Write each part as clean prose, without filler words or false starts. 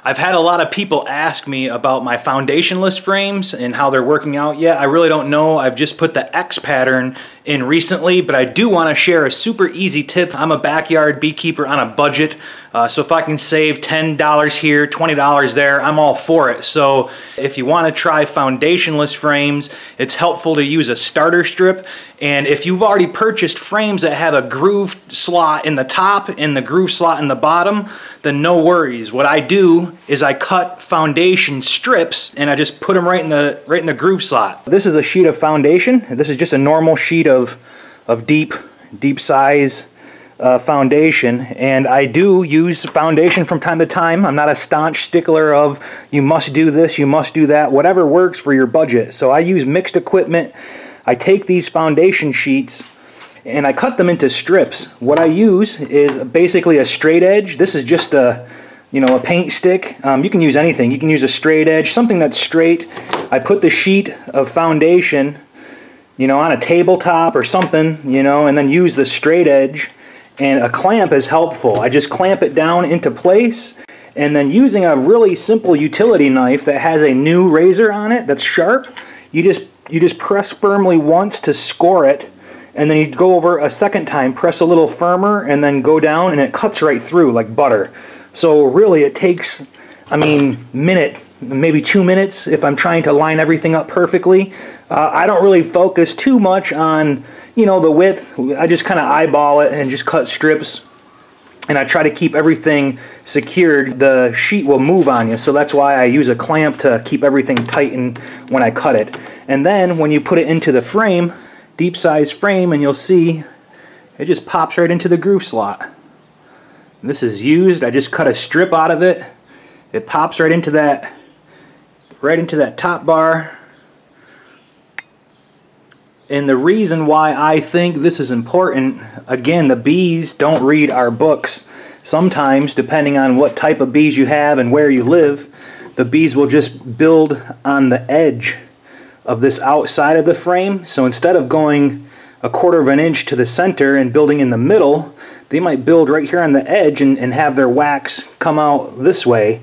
I've had a lot of people ask me about my foundationless frames and how they're working out yet. I really don't know. I've just put the X pattern in recently, but I do want to share a super easy tip. I'm a backyard beekeeper on a budget, so if I can save $10 here, $20 there, I'm all for it. So if you want to try foundationless frames, it's helpful to use a starter strip. And if you've already purchased frames that have a groove slot in the top and the groove slot in the bottom, then no worries. What I do is I cut foundation strips and I just put them right in the groove slot. This is a sheet of foundation. This is just a normal sheet of deep size foundation, and I do use foundation from time to time. I'm not a staunch stickler of you must do this, you must do that, whatever works for your budget. So I use mixed equipment. I take these foundation sheets and I cut them into strips. What I use is basically a straight edge. This is just a paint stick. You can use anything. You can use a straight edge, something that's straight. I put the sheet of foundation, on a tabletop or something, and then use the straight edge. And a clamp is helpful. I just clamp it down into place, and then using a really simple utility knife that has a new razor on it that's sharp, you just press firmly once to score it, and then you go over a second time, press a little firmer, and then go down, and it cuts right through like butter. So really it takes, minute, maybe 2 minutes if I'm trying to line everything up perfectly. I don't really focus too much on, the width. I just kind of eyeball it and just cut strips, and I try to keep everything secured. The sheet will move on you, so that's why I use a clamp to keep everything tightened when I cut it. And then when you put it into the frame, deep size frame, and you'll see it just pops right into the groove slot. This is used. I just cut a strip out of it. It pops right into that top bar. And the reason why I think this is important, again, the bees don't read our books. Sometimes, depending on what type of bees you have and where you live, the bees will just build on the edge of this outside of the frame. So instead of going 1/4 of an inch to the center and building in the middle, they might build right here on the edge and have their wax come out this way.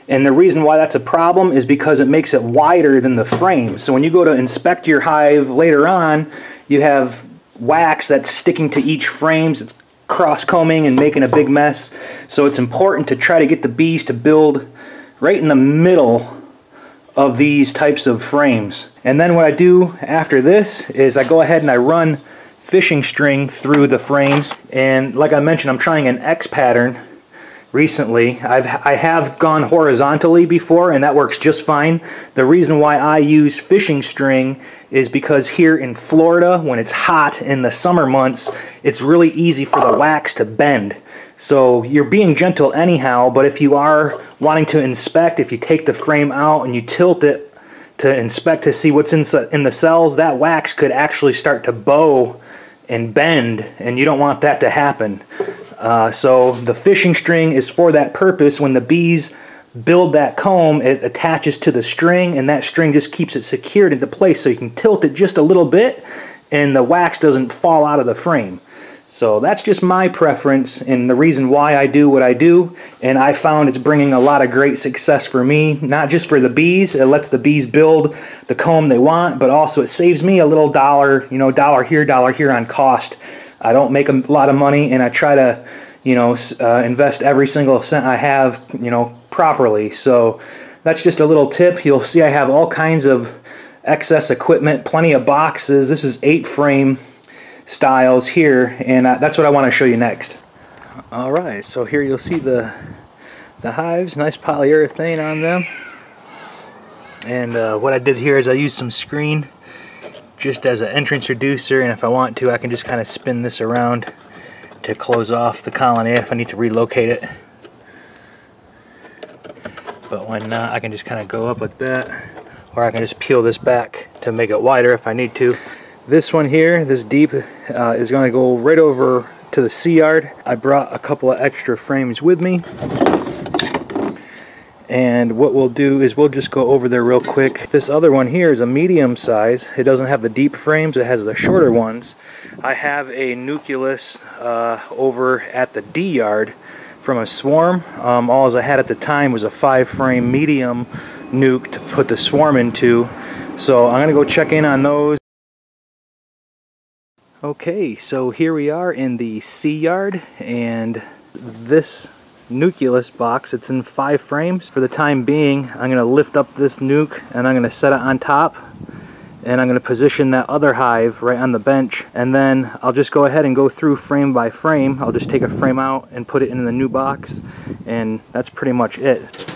And the reason why that's a problem is because it makes it wider than the frame. So when you go to inspect your hive later on, you have wax that's sticking to each frame. It's cross-combing and making a big mess. So it's important to try to get the bees to build right in the middle of these types of frames. And then what I do after this is I go ahead and I run fishing string through the frames. And like I mentioned, I'm trying an X pattern recently. I have gone horizontally before, and that works just fine. The reason why I use fishing string is because here in Florida, when it's hot in the summer months, it's really easy for the wax to bend. So you're being gentle anyhow, but if you are wanting to inspect, if you take the frame out and you tilt it to inspect to see what's in the cells, that wax could actually start to bow and bend, and you don't want that to happen. So the fishing string is for that purpose. When the bees build that comb, it attaches to the string, and that string just keeps it secured into place, so you can tilt it just a little bit and the wax doesn't fall out of the frame. So that's just my preference and the reason why I do what I do, and I found it's bringing a lot of great success for me, not just for the bees. It lets the bees build the comb they want, but also it saves me a little dollar, dollar here on cost. I don't make a lot of money, and I try to, invest every single cent I have, properly. So that's just a little tip. You'll see I have all kinds of excess equipment, plenty of boxes. This is 8-frame styles here, and that's what I want to show you next. All right, so here you'll see the hives, nice polyurethane on them. And what I did here is I used some screen just as an entrance reducer, and if I want to, I can just kind of spin this around to close off the colony if I need to relocate it. But when not, I can just kind of go up like that, or I can just peel this back to make it wider if I need to. This one here, this deep, is going to go right over to the sea yard. I brought a couple of extra frames with me. And what we'll do is we'll just go over there real quick. This other one here is a medium size. It doesn't have the deep frames, it has the shorter ones. I have a nucleus over at the D yard from a swarm. All I had at the time was a 5-frame medium nuke to put the swarm into. So I'm gonna go check in on those. Okay, so here we are in the sea yard, and this nucleus box, it's in 5 frames. For the time being, I'm gonna lift up this nuke and I'm gonna set it on top, and I'm gonna position that other hive right on the bench, and then I'll just go ahead and go through frame by frame. I'll just take a frame out and put it in the new box, and that's pretty much it.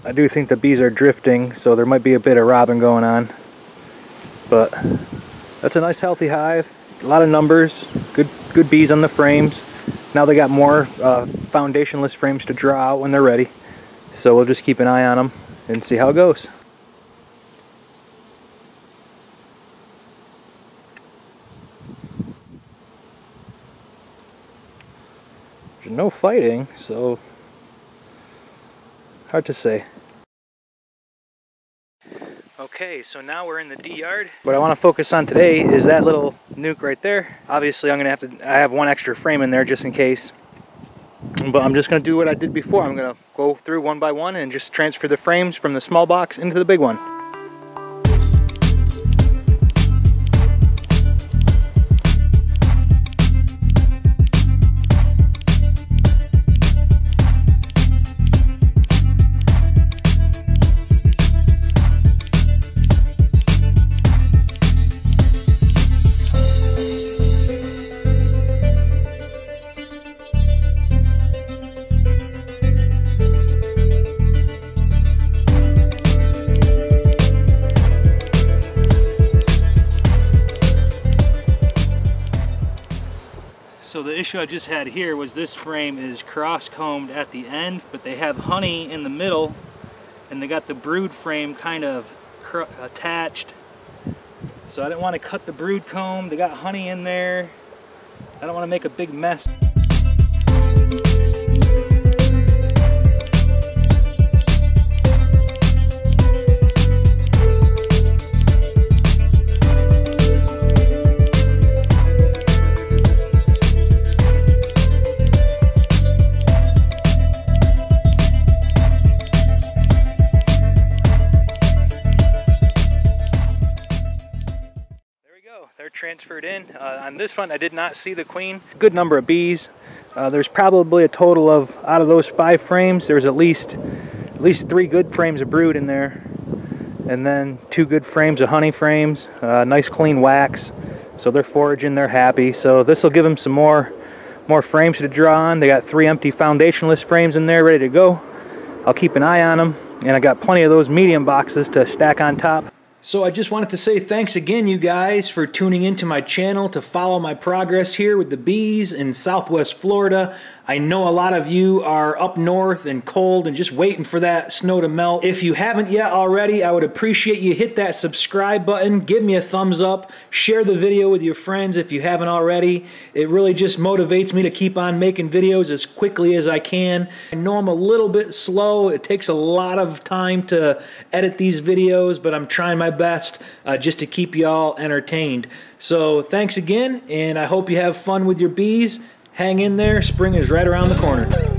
I do think the bees are drifting, so there might be a bit of robbing going on. But that's a nice healthy hive. A lot of numbers, good bees on the frames. Now they got more foundationless frames to draw out when they're ready. So we'll just keep an eye on them and see how it goes. There's no fighting, so hard to say. Okay, so now we're in the D yard. What I want to focus on today is that little nuke right there. Obviously I have one extra frame in there just in case. But I'm just going to do what I did before. I'm going to go through one by one and just transfer the frames from the small box into the big one. So the issue I just had here was this frame is cross-combed at the end, but they have honey in the middle, and they got the brood frame kind of attached. So I didn't want to cut the brood comb. They got honey in there. I don't want to make a big mess. They're transferred in. On this one I did not see the queen. Good number of bees. There's probably a total of, out of those 5 frames, there's at least 3 good frames of brood in there, and then 2 good frames of honey frames. Nice clean wax, so they're foraging, they're happy. So this will give them some more More frames to draw on. They got 3 empty foundationless frames in there ready to go. I'll keep an eye on them, and I got plenty of those medium boxes to stack on top. So I just wanted to say thanks again, you guys, for tuning into my channel to follow my progress here with the bees in Southwest Florida. I know a lot of you are up north and cold and just waiting for that snow to melt. If you haven't yet already, I would appreciate you hit that subscribe button, give me a thumbs up, share the video with your friends if you haven't already. It really just motivates me to keep on making videos as quickly as I can. I know I'm a little bit slow. It takes a lot of time to edit these videos, but I'm trying my best just to keep y'all entertained. So thanks again, and I hope you have fun with your bees. Hang in there, spring is right around the corner.